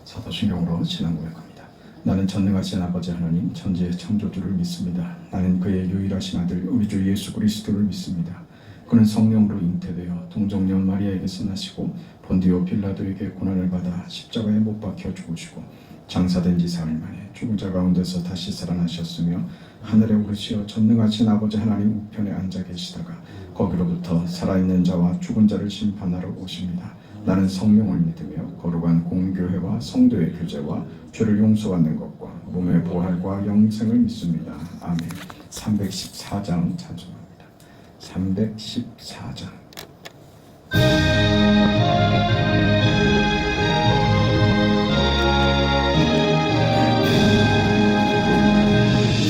사도신경으로 신앙 고백합니다. 나는 전능하신 아버지 하나님 천지의 창조주를 믿습니다. 나는 그의 유일하신 아들 우리 주 예수 그리스도를 믿습니다. 그는 성령으로 잉태되어 동정녀 마리아에게서 나시고 본디오 빌라도에게 고난을 받아 십자가에 못 박혀 죽으시고 장사된 지 사흘 만에 죽은 자 가운데서 다시 살아나셨으며 하늘에 오르시어 전능하신 아버지 하나님 우편에 앉아 계시다가 거기로부터 살아있는 자와 죽은 자를 심판하러 오십니다. 나는 성령을 믿으며 거룩한 공교회와 성도의 교제와 죄를 용서받는 것과 몸의 부활과 영생을 믿습니다. 아멘. 314장 찬송합니다. 314장.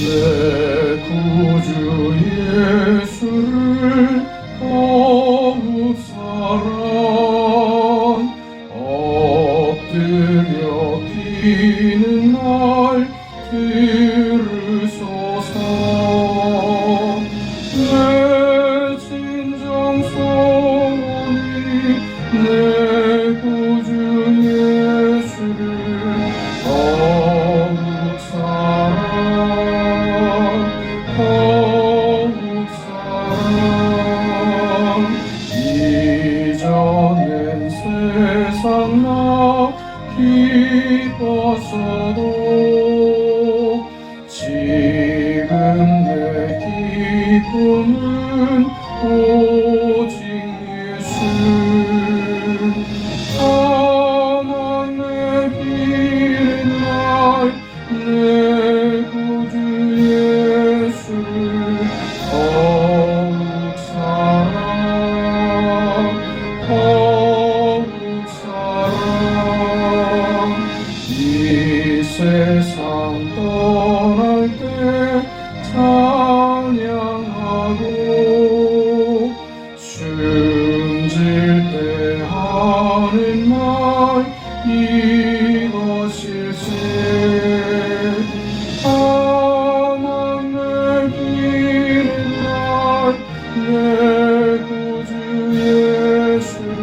내 구주 예수를 더욱 사랑 엎드려 비는 날 들으소서. 내 진정 소원이 내 구주 예수를 더욱 사랑 더욱 사랑. 이전엔 세상 나 기뻤어도 지금 내 기쁨은 오직 예수. 다만 내 비는 날 내 구주 예수를 더욱 사랑 더욱 사랑. 이 세상 떠날 때 찬양하고 숨질 때 하는 말 이것일세. 다만 내 비는 날 내 구주 예수를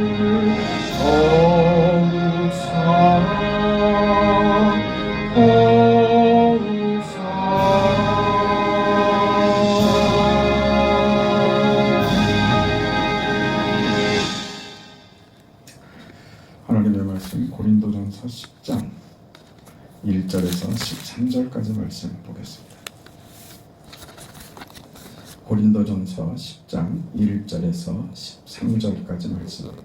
더욱 사랑 더욱 사랑. 하나님의 말씀 고린도전서 10장 1절에서 13절까지 말씀 보겠습니다. 고린도전서 10장 1절에서 13절까지 말씀입니다.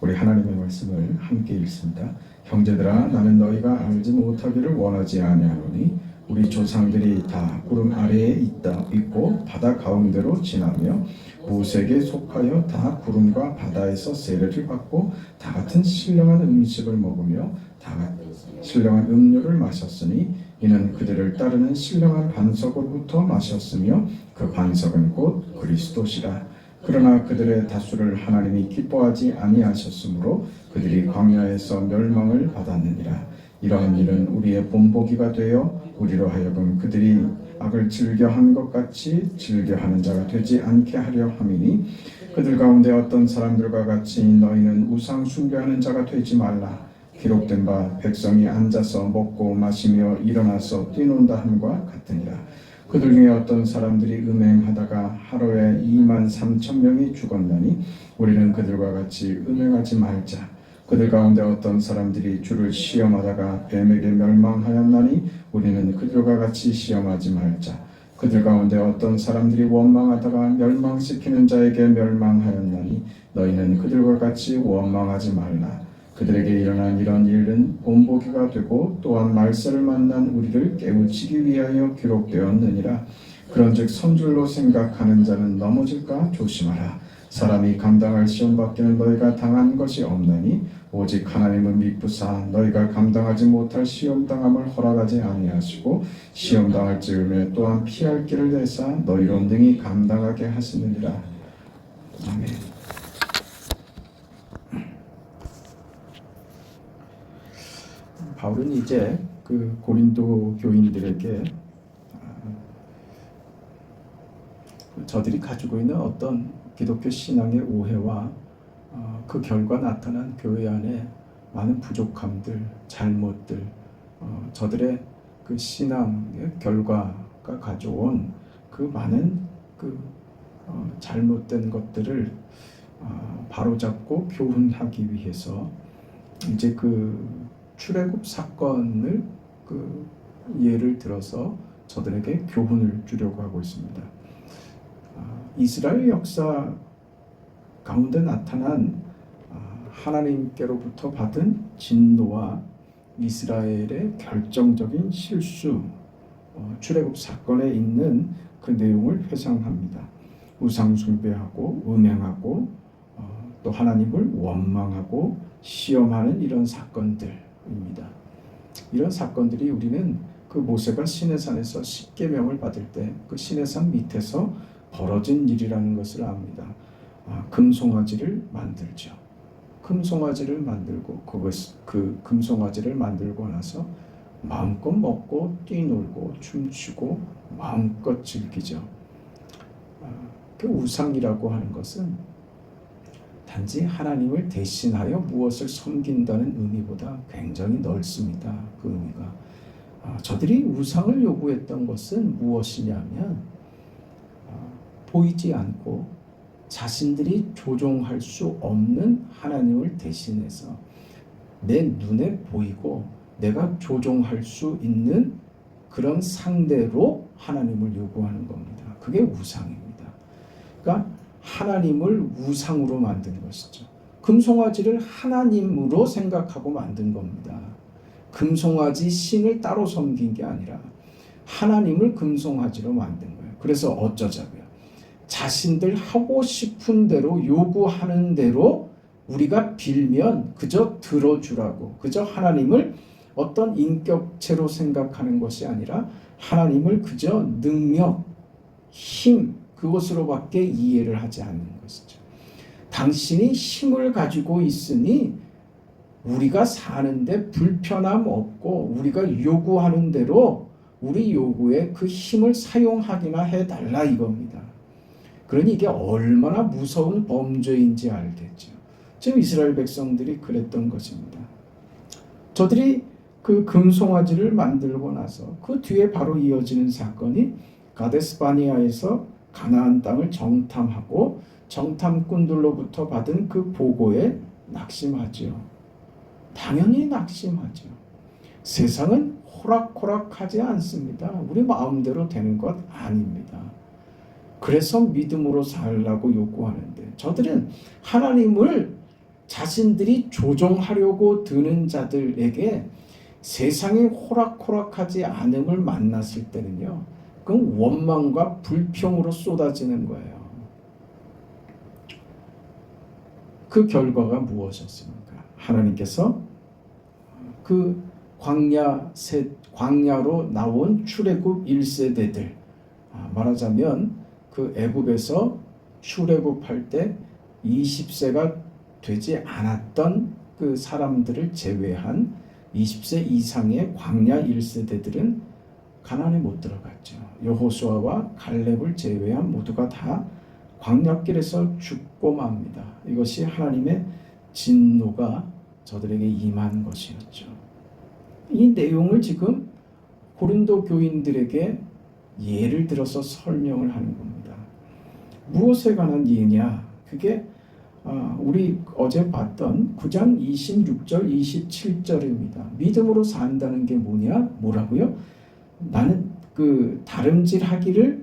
우리 하나님의 말씀을 함께 읽습니다. 형제들아, 나는 너희가 알지 못하기를 원하지 아니하노니 우리 조상들이 다 구름 아래에 있고 바다 가운데로 지나며 무색에 속하여 다 구름과 바다에서 세례를 받고 다 같은 신령한 음식을 먹으며 다 같은 신령한 음료를 마셨으니 이는 그들을 따르는 신령한 반석으로부터 마셨으며 그 반석은 곧 그리스도시라. 그러나 그들의 다수를 하나님이 기뻐하지 아니하셨으므로 그들이 광야에서 멸망을 받았느니라. 이러한 일은 우리의 본보기가 되어 우리로 하여금 그들이 악을 즐겨한 것 같이 즐겨하는 자가 되지 않게 하려 함이니 그들 가운데 어떤 사람들과 같이 너희는 우상 숭배하는 자가 되지 말라. 기록된 바 백성이 앉아서 먹고 마시며 일어나서 뛰논다 함과 같으니라. 그들 중에 어떤 사람들이 음행하다가 하루에 23,000명이 죽었나니 우리는 그들과 같이 음행하지 말자. 그들 가운데 어떤 사람들이 주를 시험하다가 뱀에게 멸망하였나니 우리는 그들과 같이 시험하지 말자. 그들 가운데 어떤 사람들이 원망하다가 멸망시키는 자에게 멸망하였나니 너희는 그들과 같이 원망하지 말라. 그들에게 일어난 이런 일은 본보기가 되고 또한 말세를 만난 우리를 깨우치기 위하여 기록되었느니라. 그런즉 선줄로 생각하는 자는 넘어질까 조심하라. 사람이 감당할 시험 받기는 너희가 당한 것이 없나니 오직 하나님은 미쁘사 너희가 감당하지 못할 시험 당함을 허락하지 아니하시고 시험 당할 즈음에 또한 피할 길을 내사 너희로 능히 감당하게 하시느니라. 아멘. 바울은 이제 그 고린도 교인들에게 저들이 가지고 있는 어떤 기독교 신앙의 오해와 그 결과 나타난 교회 안에 많은 부족함들, 잘못들, 저들의 그 신앙의 결과가 가져온 그 많은 그 잘못된 것들을 바로잡고 교훈하기 위해서 이제 그 출애굽 사건을 그 예를 들어서 저들에게 교훈을 주려고 하고 있습니다. 이스라엘 역사 가운데 나타난 하나님께로부터 받은 진노와 이스라엘의 결정적인 실수, 출애굽 사건에 있는 그 내용을 회상합니다. 우상 숭배하고 음행하고 또 하나님을 원망하고 시험하는 이런 사건들입니다. 이런 사건들이 우리는 그 모세가 시내산에서 십계명을 받을 때 그 시내산 밑에서 벌어진 일이라는 것을 압니다. 금송아지를 만들죠. 금송아지를 만들고 그 금송아지를 만들고 나서 마음껏 먹고 뛰놀고 춤추고 마음껏 즐기죠. 그 우상이라고 하는 것은 단지 하나님을 대신하여 무엇을 섬긴다는 의미보다 굉장히 넓습니다. 그 의미가. 저들이 우상을 요구했던 것은 무엇이냐면 보이지 않고 자신들이 조종할 수 없는 하나님을 대신해서 내 눈에 보이고 내가 조종할 수 있는 그런 상대로 하나님을 요구하는 겁니다. 그게 우상입니다. 그러니까 하나님을 우상으로 만든 것이죠. 금송아지를 하나님으로 생각하고 만든 겁니다. 금송아지 신을 따로 섬긴 게 아니라 하나님을 금송아지로 만든 거예요. 그래서 어쩌자고요? 자신들 하고 싶은 대로 요구하는 대로 우리가 빌면 그저 들어주라고, 그저 하나님을 어떤 인격체로 생각하는 것이 아니라 하나님을 그저 능력, 힘, 그것으로밖에 이해를 하지 않는 것이죠. 당신이 힘을 가지고 있으니 우리가 사는데 불편함 없고 우리가 요구하는 대로 우리 요구에 그 힘을 사용하기나 해달라 이겁니다. 그러니 이게 얼마나 무서운 범죄인지 알겠죠. 지금 이스라엘 백성들이 그랬던 것입니다. 저들이 그 금송아지를 만들고 나서 그 뒤에 바로 이어지는 사건이 가데스바니아에서 가나안 땅을 정탐하고 정탐꾼들로부터 받은 그 보고에 낙심하죠. 당연히 낙심하죠. 세상은 호락호락하지 않습니다. 우리 마음대로 되는 것 아닙니다. 그래서 믿음으로 살라고 요구하는데 저들은 하나님을 자신들이 조종하려고 드는 자들에게 세상이 호락호락하지 않음을 만났을 때는요, 그건 원망과 불평으로 쏟아지는 거예요. 그 결과가 무엇이었습니까? 하나님께서 그 광야로 나온 출애굽 1세대들, 말하자면 그 애굽에서 출애굽할 때 20세가 되지 않았던 그 사람들을 제외한 20세 이상의 광야 1세대들은 가나안에 못 들어갔죠. 여호수아와 갈렙을 제외한 모두가 다 광야길에서 죽고 맙니다. 이것이 하나님의 진노가 저들에게 임한 것이었죠. 이 내용을 지금 고린도 교인들에게 예를 들어서 설명을 하는 겁니다. 무엇에 관한 예냐? 그게 우리 어제 봤던 9장 26절 27절입니다. 믿음으로 산다는 게 뭐라고요? 나는 그 다름질하기를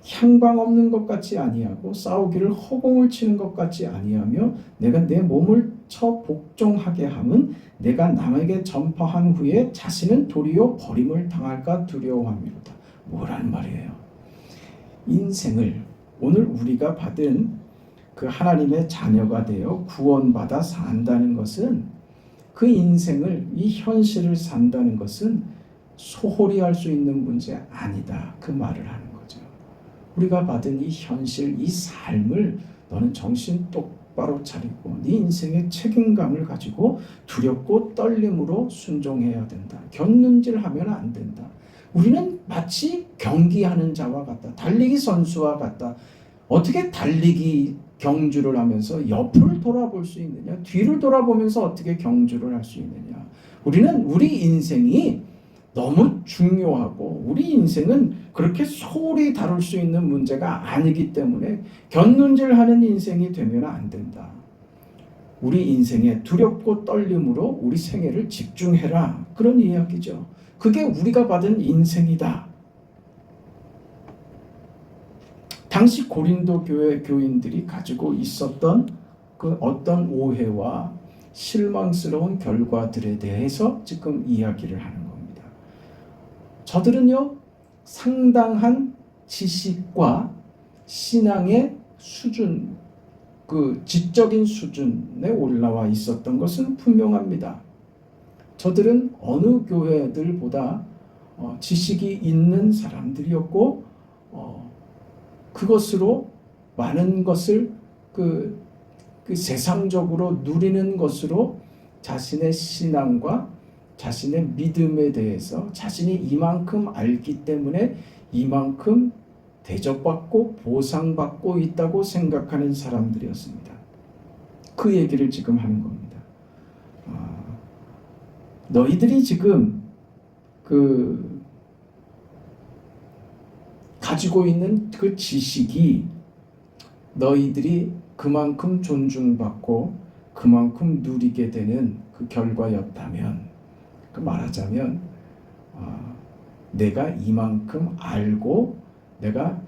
향방 없는 것 같이 아니하고 싸우기를 허공을 치는 것 같이 아니하며 내가 내 몸을 쳐 복종하게 함은 내가 남에게 전파한 후에 자신은 도리어 버림을 당할까 두려워함이로다. 뭐라는 말이에요? 인생을 오늘 우리가 받은 그 하나님의 자녀가 되어 구원받아 산다는 것은 그 인생을 이 현실을 산다는 것은 소홀히 할 수 있는 문제 아니다. 그 말을 하는 거죠. 우리가 받은 이 현실, 이 삶을 너는 정신 똑바로 차리고 네 인생의 책임감을 가지고 두렵고 떨림으로 순종해야 된다. 곁눈질하면 안 된다. 우리는 마치 경기하는 자와 같다. 달리기 선수와 같다. 어떻게 달리기 경주를 하면서 옆을 돌아볼 수 있느냐? 뒤를 돌아보면서 어떻게 경주를 할 수 있느냐? 우리는 우리 인생이 너무 중요하고 우리 인생은 그렇게 소홀히 다룰 수 있는 문제가 아니기 때문에 견눈질하는 인생이 되면 안 된다. 우리 인생에 두렵고 떨림으로 우리 생애를 집중해라. 그런 이야기죠. 그게 우리가 받은 인생이다. 당시 고린도 교회 교인들이 가지고 있었던 그 어떤 오해와 실망스러운 결과들에 대해서 지금 이야기를 하는 겁니다. 저들은요, 상당한 지식과 신앙의 수준, 그 지적인 수준에 올라와 있었던 것은 분명합니다. 저들은 어느 교회들보다 지식이 있는 사람들이었고 그것으로 많은 것을 그 세상적으로 누리는 것으로 자신의 신앙과 자신의 믿음에 대해서 자신이 이만큼 알기 때문에 이만큼 대접받고 보상받고 있다고 생각하는 사람들이었습니다. 그 얘기를 지금 하는 겁니다. 너희들이 지금 가지고 있는 그 지식이 너희들이 그만큼 존중받고 그만큼 누리게 되는 그 결과였다면, 말하자면 내가 이만큼 알고 내가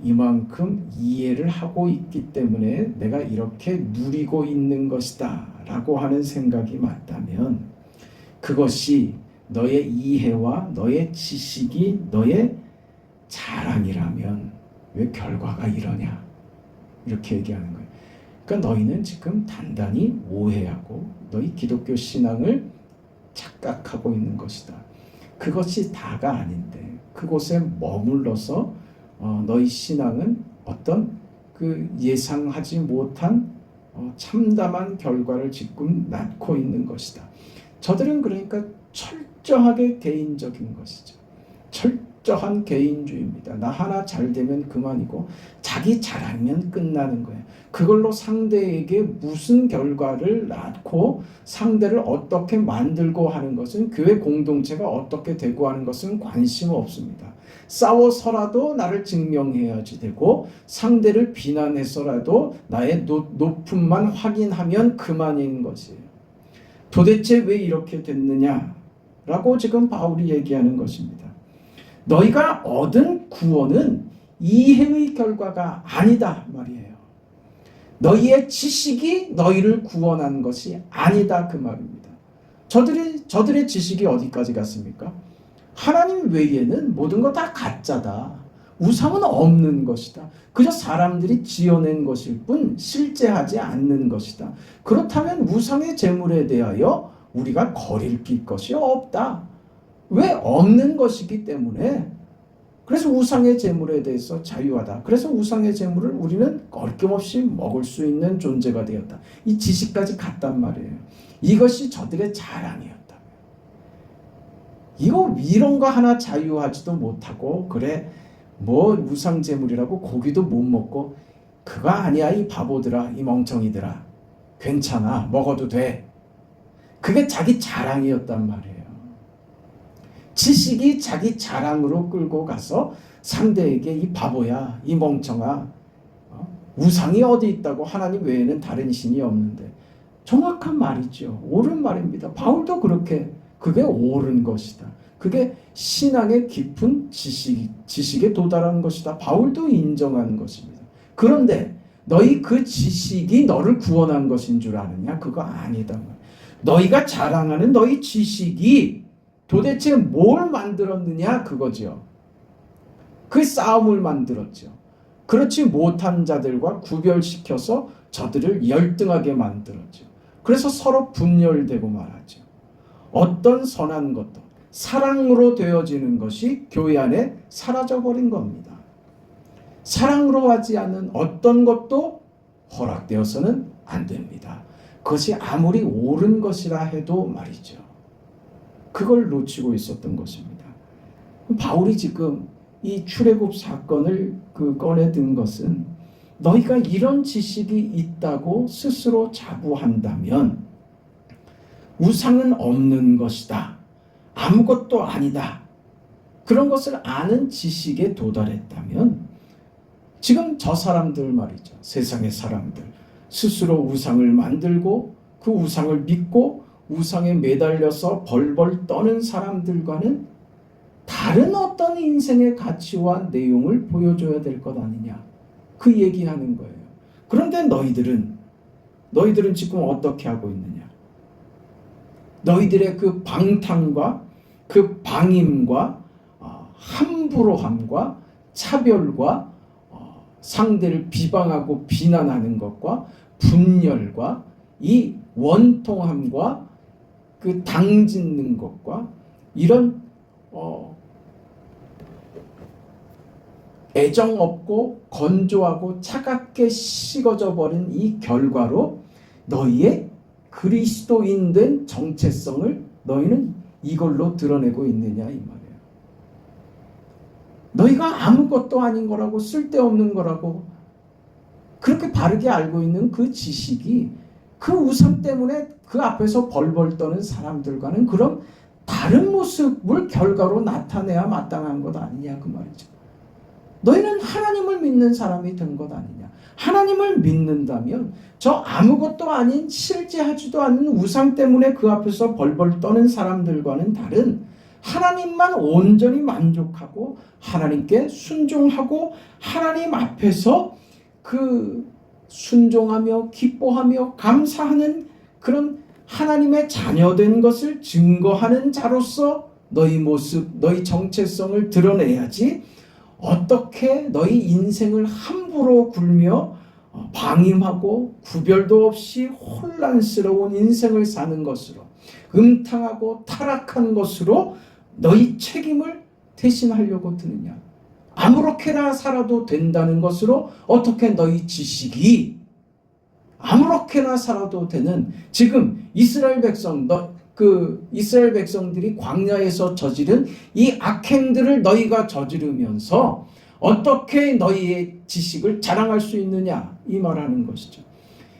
이만큼 이해를 하고 있기 때문에 내가 이렇게 누리고 있는 것이다 라고 하는 생각이 맞다면, 그것이 너의 이해와 너의 지식이 너의 자랑이라면 왜 결과가 이러냐, 이렇게 얘기하는 거예요. 그러니까 너희는 지금 단단히 오해하고 너희 기독교 신앙을 착각하고 있는 것이다. 그것이 다가 아닌데 그곳에 머물러서 너희 신앙은 어떤 그 예상하지 못한 참담한 결과를 지금 낳고 있는 것이다. 저들은 그러니까 철저하게 개인적인 것이죠. 철저한 개인주의입니다. 나 하나 잘 되면 그만이고 자기 잘하면 끝나는 거예요. 그걸로 상대에게 무슨 결과를 낳고 상대를 어떻게 만들고 하는 것은, 교회 공동체가 어떻게 되고 하는 것은 관심 없습니다. 싸워서라도 나를 증명해야지 되고 상대를 비난해서라도 나의 높음만 확인하면 그만인 것이에요. 도대체 왜 이렇게 됐느냐라고 지금 바울이 얘기하는 것입니다. 너희가 얻은 구원은 이해의 결과가 아니다 말이에요. 너희의 지식이 너희를 구원한 것이 아니다 그 말입니다. 저들의 지식이 어디까지 갔습니까? 하나님 외에는 모든 것 다 가짜다. 우상은 없는 것이다. 그저 사람들이 지어낸 것일 뿐 실제하지 않는 것이다. 그렇다면 우상의 제물에 대하여 우리가 거릴 것이 없다. 왜? 없는 것이기 때문에. 그래서 우상의 제물에 대해서 자유하다. 그래서 우상의 제물을 우리는 거리낌없이 먹을 수 있는 존재가 되었다. 이 지식까지 갔단 말이에요. 이것이 저들의 자랑이었다. 이런 거 하나 자유하지도 못하고, 그래 뭐 우상 제물이라고 고기도 못 먹고, 그거 아니야 이 바보들아, 이 멍청이들아, 괜찮아 먹어도 돼. 그게 자기 자랑이었단 말이에요. 지식이 자기 자랑으로 끌고 가서 상대에게 이 바보야, 이 멍청아, 우상이 어디 있다고, 하나님 외에는 다른 신이 없는데. 정확한 말이죠. 옳은 말입니다. 바울도 그게 옳은 것이다. 그게 신앙의 깊은 지식에 도달한 것이다. 바울도 인정하는 것입니다. 그런데 너희 그 지식이 너를 구원한 것인 줄 아느냐? 그거 아니다. 너희가 자랑하는 너희 지식이 도대체 뭘 만들었느냐? 그거죠. 그 싸움을 만들었죠. 그렇지 못한 자들과 구별시켜서 저들을 열등하게 만들었죠. 그래서 서로 분열되고 말하죠. 어떤 선한 것도 사랑으로 되어지는 것이 교회 안에 사라져버린 겁니다. 사랑으로 하지 않는 어떤 것도 허락되어서는 안 됩니다. 그것이 아무리 옳은 것이라 해도 말이죠. 그걸 놓치고 있었던 것입니다. 바울이 지금 이 출애굽 사건을 꺼내든 것은 너희가 이런 지식이 있다고 스스로 자부한다면 우상은 없는 것이다. 아무것도 아니다. 그런 것을 아는 지식에 도달했다면 지금 저 사람들 말이죠. 세상의 사람들. 스스로 우상을 만들고 그 우상을 믿고 우상에 매달려서 벌벌 떠는 사람들과는 다른 어떤 인생의 가치와 내용을 보여줘야 될 것 아니냐. 그 얘기하는 거예요. 그런데 너희들은 지금 어떻게 하고 있느냐. 너희들의 그 방탕과 그 방임과 함부로함과 차별과 상대를 비방하고 비난하는 것과 분열과 이 원통함과 그 당짓는 것과 이런 애정 없고 건조하고 차갑게 식어져 버린 이 결과로 너희의 그리스도인 된 정체성을 너희는 이걸로 드러내고 있느냐 이 말이에요. 너희가 아무것도 아닌 거라고 쓸데없는 거라고 그렇게 바르게 알고 있는 그 지식이 그 우상 때문에 그 앞에서 벌벌 떠는 사람들과는 그런 다른 모습을 결과로 나타내야 마땅한 것 아니냐 그 말이죠. 너희는 하나님을 믿는 사람이 된 것 아니냐. 하나님을 믿는다면 저 아무것도 아닌 실제하지도 않는 우상 때문에 그 앞에서 벌벌 떠는 사람들과는 다른 하나님만 온전히 만족하고 하나님께 순종하고 하나님 앞에서 그 순종하며 기뻐하며 감사하는 그런 하나님의 자녀된 것을 증거하는 자로서 너희 모습, 너희 정체성을 드러내야지 어떻게 너희 인생을 함부로 굴며 방임하고 구별도 없이 혼란스러운 인생을 사는 것으로 음탕하고 타락한 것으로 너희 책임을 대신하려고 드느냐. 아무렇게나 살아도 된다는 것으로 어떻게 너희 지식이 아무렇게나 살아도 되는 지금 이스라엘 백성들이 광야에서 저지른 이 악행들을 너희가 저지르면서 어떻게 너희의 지식을 자랑할 수 있느냐 이 말하는 것이죠.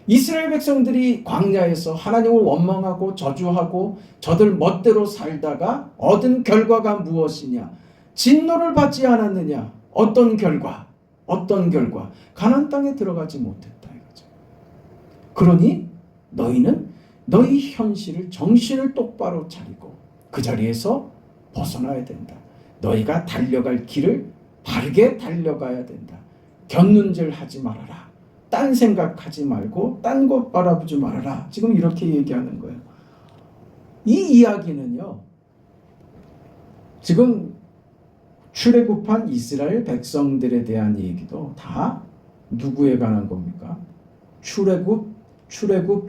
이스라엘 백성들이 광야에서 하나님을 원망하고 저주하고 저들 멋대로 살다가 얻은 결과가 무엇이냐? 진노를 받지 않았느냐? 어떤 결과? 가나안 땅에 들어가지 못했다 이거죠. 그러니 너희는 너희 현실을 정신을 똑바로 차리고 그 자리에서 벗어나야 된다. 너희가 달려갈 길을 바르게 달려가야 된다. 곁눈질 하지 말아라. 딴 생각하지 말고 딴 것 바라보지 말아라. 지금 이렇게 얘기하는 거예요. 이 이야기는요. 지금 출애굽한 이스라엘 백성들에 대한 얘기도 다 누구에 관한 겁니까? 출애굽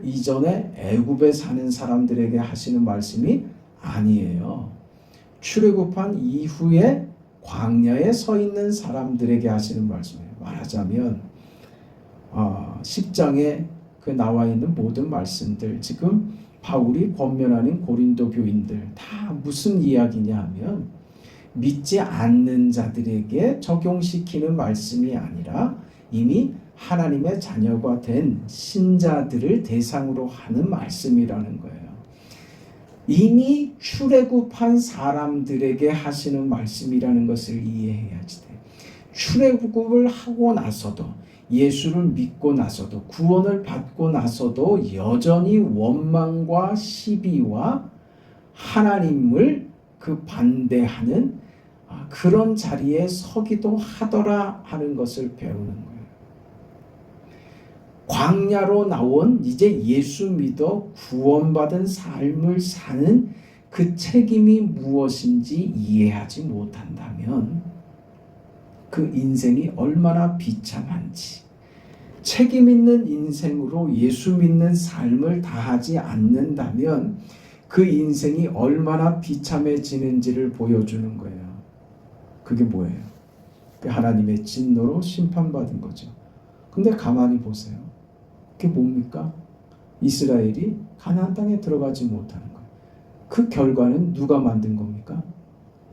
이전에 애굽에 사는 사람들에게 하시는 말씀이 아니에요. 출애굽한 이후에 광야에 서 있는 사람들에게 하시는 말씀이에요. 말하자면 10장에 그 나와 있는 모든 말씀들 지금 바울이 권면하는 고린도 교인들 다 무슨 이야기냐 하면 믿지 않는 자들에게 적용시키는 말씀이 아니라 이미 하나님의 자녀가 된 신자들을 대상으로 하는 말씀이라는 거예요. 이미 출애굽한 사람들에게 하시는 말씀이라는 것을 이해해야지 돼. 출애굽을 하고 나서도 예수를 믿고 나서도 구원을 받고 나서도 여전히 원망과 시비와 하나님을 그 반대하는 그런 자리에 서기도 하더라 하는 것을 배우는 거예요. 광야로 나온 이제 예수 믿어 구원받은 삶을 사는 그 책임이 무엇인지 이해하지 못한다면 그 인생이 얼마나 비참한지 책임 있는 인생으로 예수 믿는 삶을 다하지 않는다면 그 인생이 얼마나 비참해지는지를 보여주는 거예요. 그게 뭐예요? 하나님의 진노로 심판받은 거죠. 근데 가만히 보세요. 그게 뭡니까? 이스라엘이 가나안 땅에 들어가지 못하는 거예요. 그 결과는 누가 만든 겁니까?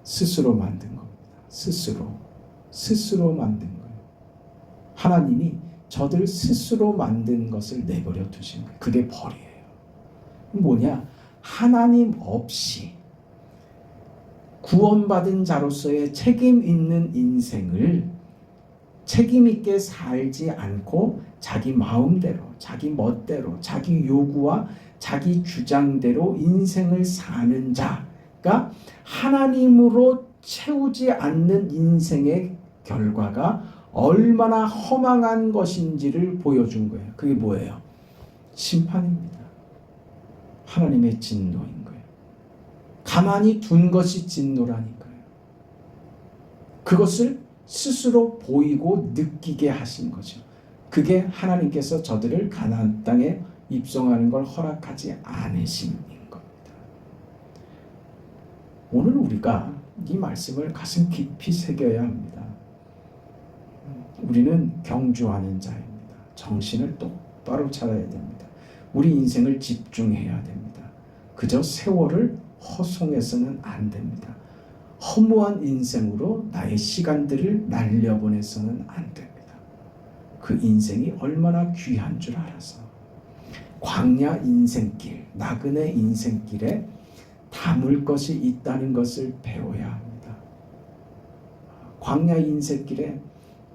스스로 만든 겁니다. 스스로 만든 거예요. 하나님이 저들 스스로 만든 것을 내버려 두신 거예요. 그게 벌이에요. 뭐냐? 하나님 없이 구원받은 자로서의 책임 있는 인생을 책임 있게 살지 않고 자기 마음대로, 자기 멋대로, 자기 요구와 자기 주장대로 인생을 사는 자가 하나님으로 채우지 않는 인생의 결과가 얼마나 허망한 것인지를 보여준 거예요. 그게 뭐예요? 심판입니다. 하나님의 진노인 거예요. 가만히 둔 것이 진노라니까요. 그것을 스스로 보이고 느끼게 하신 거죠. 그게 하나님께서 저들을 가나안 땅에 입성하는 걸 허락하지 않으심인 겁니다. 오늘 우리가 이 말씀을 가슴 깊이 새겨야 합니다. 우리는 경주하는 자입니다. 정신을 똑바로 차려야 됩니다. 우리 인생을 집중해야 됩니다. 그저 세월을 허송해서는 안 됩니다. 허무한 인생으로 나의 시간들을 날려보내서는 안 됩니다. 그 인생이 얼마나 귀한 줄 알아서 광야 인생길, 나그네 인생길에 담을 것이 있다는 것을 배워야 합니다. 광야 인생길에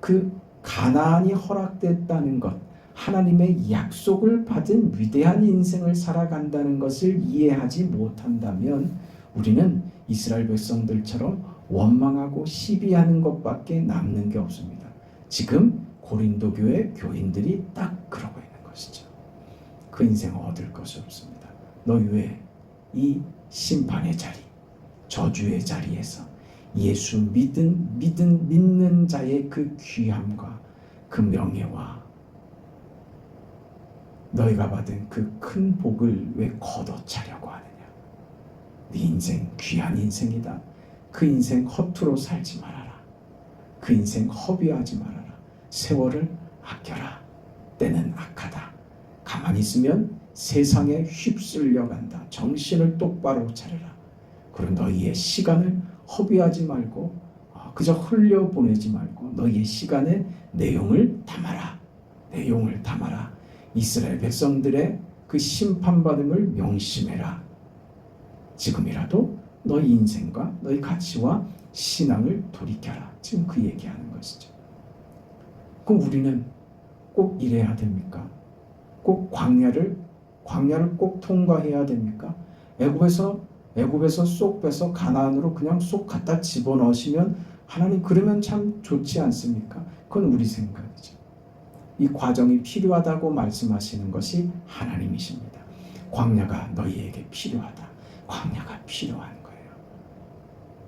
그 가나안이 허락됐다는 것, 하나님의 약속을 받은 위대한 인생을 살아간다는 것을 이해하지 못한다면 우리는 이스라엘 백성들처럼 원망하고 시비하는 것밖에 남는 게 없습니다. 지금 고린도 교회 교인들이 딱 그러고 있는 것이죠. 그 인생 얻을 것이 없습니다. 너희 왜 이 심판의 자리, 저주의 자리에서 예수 믿는 자의 그 귀함과 그 명예와 너희가 받은 그 큰 복을 왜 걷어차려고 하느냐? 네 인생 귀한 인생이다. 그 인생 허투루 살지 말아라. 그 인생 허비하지 말아라. 세월을 아껴라. 때는 악하다. 가만히 있으면 세상에 휩쓸려 간다. 정신을 똑바로 차려라. 그리고 너희의 시간을 허비하지 말고 그저 흘려보내지 말고 너희의 시간에 내용을 담아라. 내용을 담아라. 이스라엘 백성들의 그 심판받음을 명심해라. 지금이라도 너희 인생과 너희 가치와 신앙을 돌이켜라. 지금 그 얘기하는 것이죠. 그럼 우리는 꼭 이래야 됩니까? 꼭 광야를 꼭 통과해야 됩니까? 애굽에서 쏙 빼서 가나안으로 그냥 쏙 갖다 집어넣으시면 하나님 그러면 참 좋지 않습니까? 그건 우리 생각이죠. 이 과정이 필요하다고 말씀하시는 것이 하나님이십니다. 광야가 너희에게 필요하다. 광야가 필요한 거예요.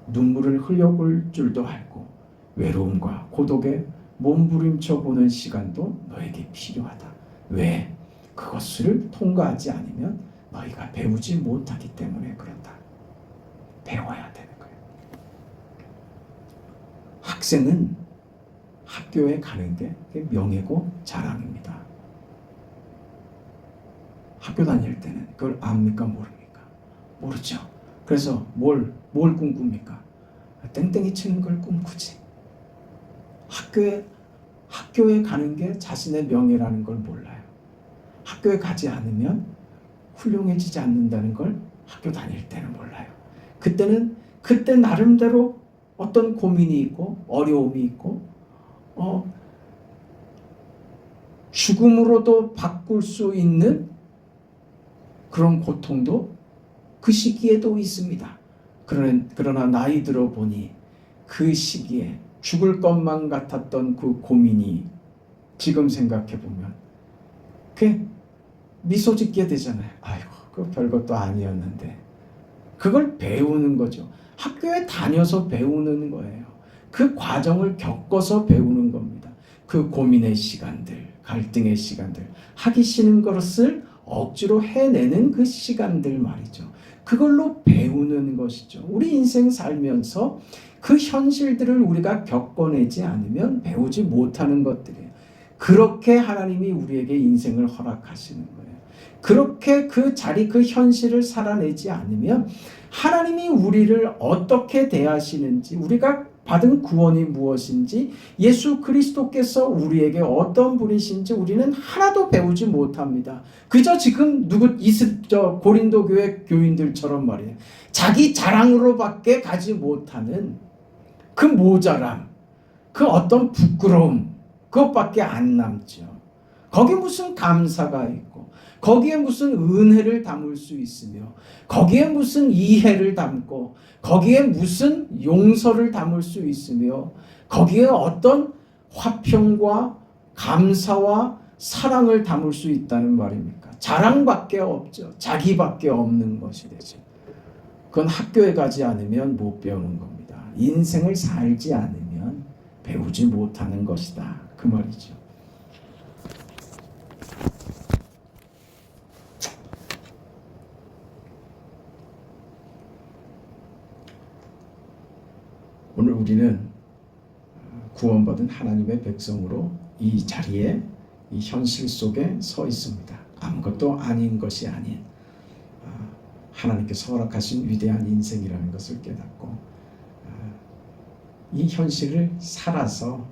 눈물을 흘려볼 줄도 알고 외로움과 고독에 몸부림쳐 보는 시간도 너에게 필요하다. 왜? 그것을 통과하지 않으면 너희가 배우지 못하기 때문에 그렇다. 배워야 되는 거예요. 학생은 학교에 가는 게 명예고 자랑입니다. 학교 다닐 때는 그걸 압니까 모릅니까? 모르죠. 그래서 뭘 꿈꿉니까? 땡땡이 치는 걸 꿈꾸지. 학교에 가는 게 자신의 명예라는 걸 몰라요. 학교에 가지 않으면 훌륭해지지 않는다는 걸 학교 다닐 때는 몰라요. 그때 나름대로 어떤 고민이 있고 어려움이 있고 죽음으로도 바꿀 수 있는 그런 고통도 그 시기에도 있습니다. 그러나 나이 들어 보니 그 시기에 죽을 것만 같았던 그 고민이 지금 생각해 보면 미소 짓게 되잖아요. 아이고, 그 별것도 아니었는데. 그걸 배우는 거죠. 학교에 다녀서 배우는 거예요. 그 과정을 겪어서 배우는 겁니다. 그 고민의 시간들, 갈등의 시간들, 하기 싫은 것을 억지로 해내는 그 시간들 말이죠. 그걸로 배우는 것이죠. 우리 인생 살면서 그 현실들을 우리가 겪어내지 않으면 배우지 못하는 것들이에요. 그렇게 하나님이 우리에게 인생을 허락하시는 거예요. 그렇게 그 자리, 그 현실을 살아내지 않으면 하나님이 우리를 어떻게 대하시는지 우리가 받은 구원이 무엇인지, 예수 그리스도께서 우리에게 어떤 분이신지 우리는 하나도 배우지 못합니다. 그저 지금 고린도 교회 교인들처럼 말이에요. 자기 자랑으로밖에 가지 못하는 그 모자람, 그 어떤 부끄러움, 그것밖에 안 남죠. 거기에 무슨 감사가 있고, 거기에 무슨 은혜를 담을 수 있으며, 거기에 무슨 이해를 담고, 거기에 무슨 용서를 담을 수 있으며, 거기에 어떤 화평과 감사와 사랑을 담을 수 있다는 말입니까? 자랑밖에 없죠. 자기밖에 없는 것이 되죠. 그건 학교에 가지 않으면 못 배우는 겁니다. 인생을 살지 않으면 배우지 못하는 것이다. 그 말이죠. 오늘 우리는 구원받은 하나님의 백성으로 이 자리에, 이 현실 속에 서 있습니다. 아무것도 아닌 것이 아닌 하나님께서 허락하신 위대한 인생이라는 것을 깨닫고 이 현실을 살아서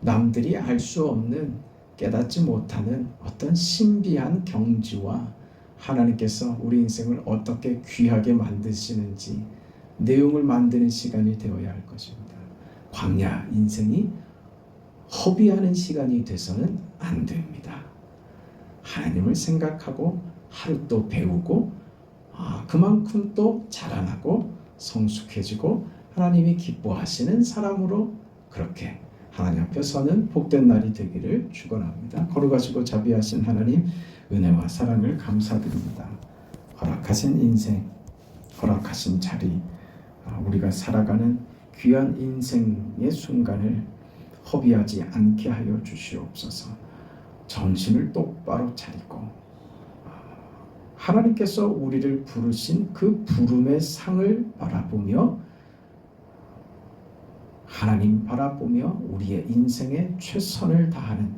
남들이 알 수 없는, 깨닫지 못하는 어떤 신비한 경지와 하나님께서 우리 인생을 어떻게 귀하게 만드시는지 내용을 만드는 시간이 되어야 할 것입니다. 광야 인생이 허비하는 시간이 돼서는 안 됩니다. 하나님을 생각하고 하루 또 배우고 그만큼 또 자라나고 성숙해지고 하나님이 기뻐하시는 사람으로 그렇게 하나님 앞에 서는 복된 날이 되기를 축원합니다. 거룩하시고 자비하신 하나님, 은혜와 사랑을 감사드립니다. 허락하신 인생, 허락하신 자리, 우리가 살아가는 귀한 인생의 순간을 허비하지 않게 하여 주시옵소서. 정신을 똑바로 차리고 하나님께서 우리를 부르신 그 부름의 상을 바라보며, 하나님 바라보며 우리의 인생에 최선을 다하는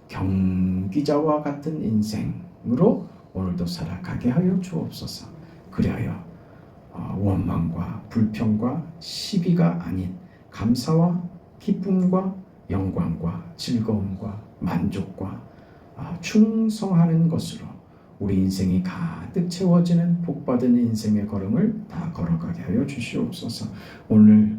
경기자와 같은 인생으로 오늘도 살아가게 하여 주옵소서. 그리하여 원망과 불평과 시비가 아닌 감사와 기쁨과 영광과 즐거움과 만족과 충성하는 것으로 우리 인생이 가득 채워지는 복받은 인생의 걸음을 다 걸어가게 하여 주시옵소서. 오늘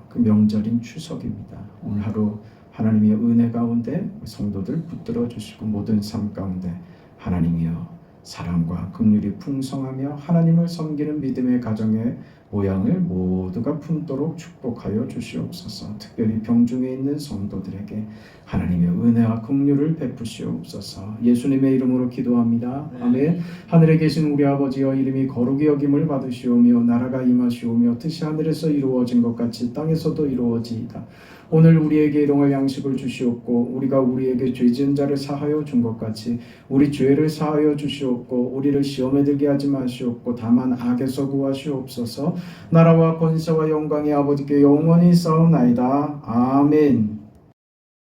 그 명절인 추석입니다. 오늘 하루 하나님의 은혜 가운데 성도들 붙들어 주시고 모든 삶 가운데 하나님이여 사랑과 긍휼이 풍성하며 하나님을 섬기는 믿음의 가정의 모양을 모두가 품도록 축복하여 주시옵소서. 특별히 병중에 있는 성도들에게 하나님의 은혜와 긍휼을 베푸시옵소서. 예수님의 이름으로 기도합니다. 아멘. 하늘에 계신 우리 아버지여, 이름이 거룩히 여김을 받으시오며 나라가 임하시오며 뜻이 하늘에서 이루어진 것 같이 땅에서도 이루어지이다. 오늘 우리에게 일용할 양식을 주시옵고 우리가 우리에게 죄 지은 자를 사하여 준 것 같이 우리 죄를 사하여 주시옵고 우리를 시험에 들게 하지 마시옵고 다만 악에서 구하시옵소서. 나라와 권세와 영광이 아버지께 영원히 있사옵나이다. 아멘.